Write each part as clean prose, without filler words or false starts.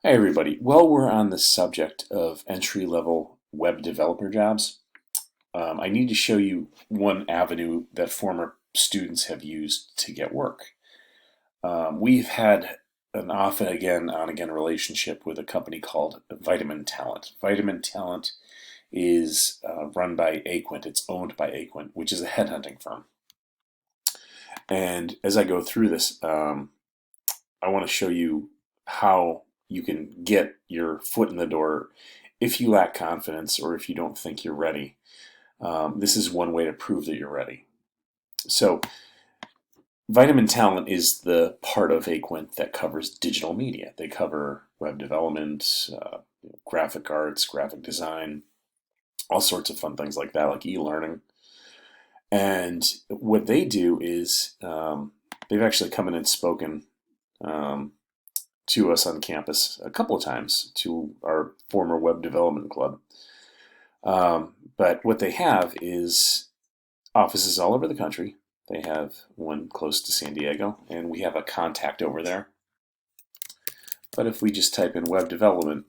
Hey everybody. While we're on the subject of entry-level web developer jobs, I need to show you one avenue that former students have used to get work. We've had an off and again, on again relationship with a company called Vitamin Talent. Vitamin Talent is run by Aquint. It's owned by Aquint, which is a headhunting firm. And as I go through this, I want to show you how you can get your foot in the door if you lack confidence or if you don't think you're ready. This is one way to prove that you're ready. So, Vitamin Talent is the part of Aquint that covers digital media. They cover web development, graphic arts, graphic design, all sorts of fun things like that, like e-learning. And what they do is they've actually come in and spoken to us on campus a couple of times, to our former web development club. But what they have is offices all over the country. They have one close to San Diego, and we have a contact over there. But if we just type in web development,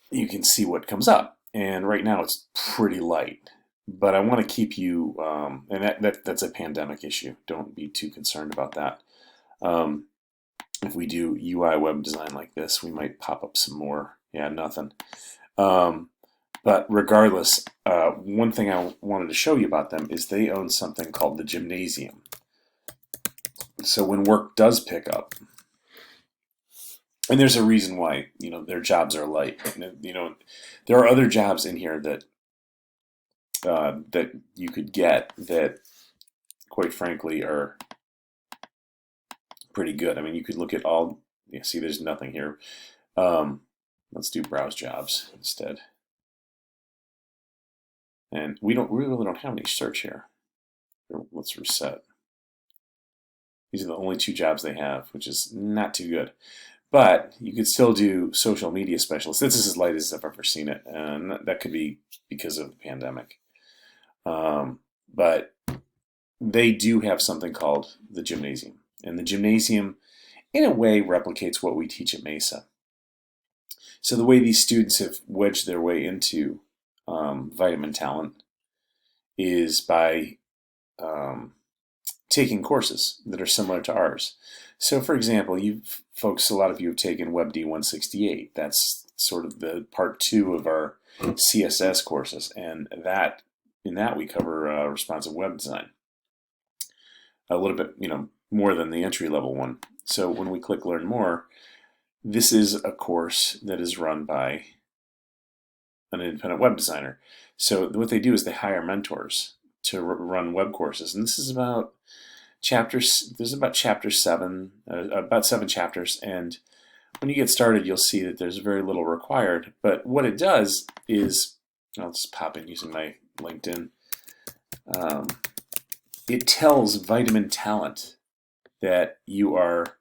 you can see what comes up. And right now it's pretty light. But I want to keep you, and that's a pandemic issue. Don't be too concerned about that. If we do UI web design like this, we might pop up some more. Yeah, nothing. But regardless, one thing I wanted to show you about them is they own something called the Gymnasium. So when work does pick up, and there's a reason why, their jobs are light. There are other jobs in here that that you could get that, quite frankly, are pretty good. I mean, you could look at all. See, there's nothing here. Let's do browse jobs instead. And we really don't have any search here. Let's reset. These are the only two jobs they have, which is not too good. But you could still do social media specialist. This is as light as I've ever seen it, and that could be because of the pandemic. But they do have something called the Gymnasium. And the Gymnasium, in a way, replicates what we teach at Mesa. So the way these students have wedged their way into Vitamin Talent is by taking courses that are similar to ours. So, for example, a lot of you have taken WebD 168. That's sort of the part 2 of our CSS courses, and in that we cover responsive web design. A little bit, more than the entry-level one. So when we click Learn More, this is a course that is run by an independent web designer. So what they do is they hire mentors to run web courses, and this is about chapters. There's about chapter 7, about 7 chapters, and when you get started, you'll see that there's very little required. But what it does is, I'll just pop in using my LinkedIn. It tells Vitamin Talent that you are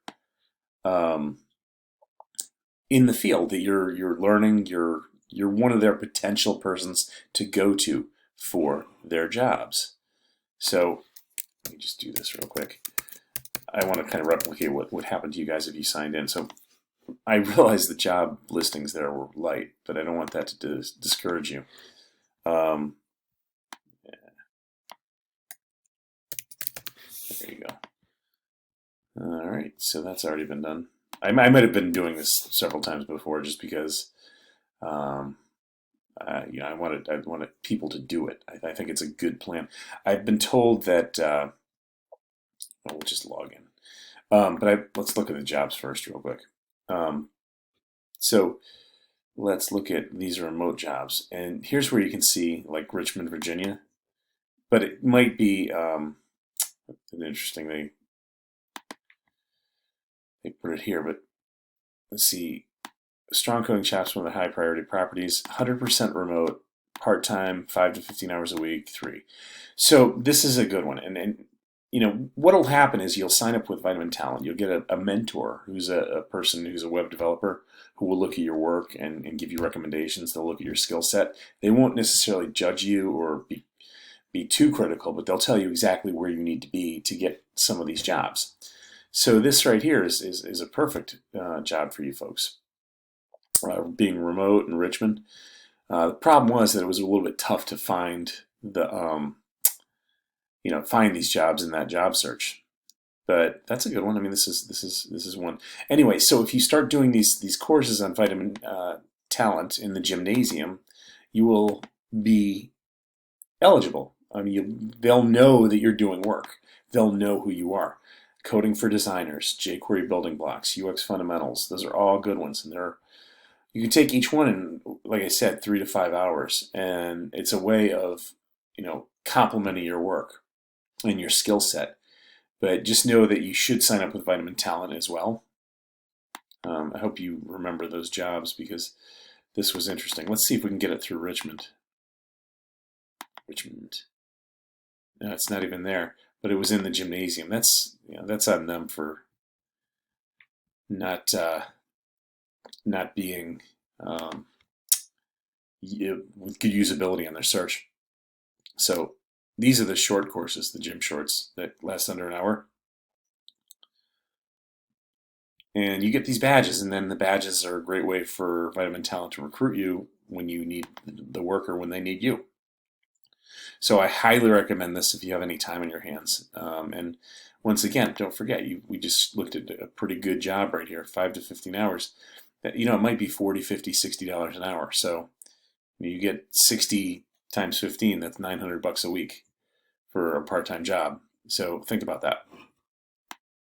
in the field, that you're learning, you're one of their potential persons to go to for their jobs. So let me just do this real quick. I want to kind of replicate what would happen to you guys if you signed in. So I realize the job listings there were light, but I don't want that to discourage you. There you go. All right, so that's already been done. I might have been doing this several times before, just because I wanted people to do it. I think it's a good plan. I've been told that. We'll just log in. Let's look at the jobs first, real quick. So let's look at these remote jobs, and here's where you can see like Richmond, Virginia, but it might be interesting. They put it here, but let's see. Strong coding chops, one of the high priority properties, 100% remote, part-time, 5 to 15 hours a week, 3. So this is a good one. And what'll happen is you'll sign up with Vitamin Talent. You'll get a mentor who's a person who's a web developer who will look at your work and give you recommendations. They'll look at your skill set. They won't necessarily judge you or be too critical, but they'll tell you exactly where you need to be to get some of these jobs. So this right here is a perfect job for you folks. Being remote in Richmond. The problem was that it was a little bit tough to find find these jobs in that job search. But that's a good one. I mean, this is one. Anyway, so if you start doing these courses on vitamin talent in the gymnasium, you will be eligible. I mean, they'll know that you're doing work. They'll know who you are. Coding for designers, jQuery building blocks, UX fundamentals. Those are all good ones, and you can take each one in, like I said, 3 to 5 hours, and it's a way of complementing your work and your skill set. But just know that you should sign up with Vitamin Talent as well. I hope you remember those jobs because this was interesting. Let's see if we can get it through Richmond. Richmond. No, it's not even there, but it was in the gymnasium. That's on them for not being with good usability on their search. So these are the short courses, the gym shorts that last under an hour. And you get these badges, and then the badges are a great way for Vitamin Talent to recruit you when you need the work or when they need you. So I highly recommend this if you have any time in your hands. And once again, don't forget, we just looked at a pretty good job right here, 5 to 15 hours. It might be $40, $50, $60 an hour. So you get 60 times 15, that's $900 a week for a part-time job. So think about that.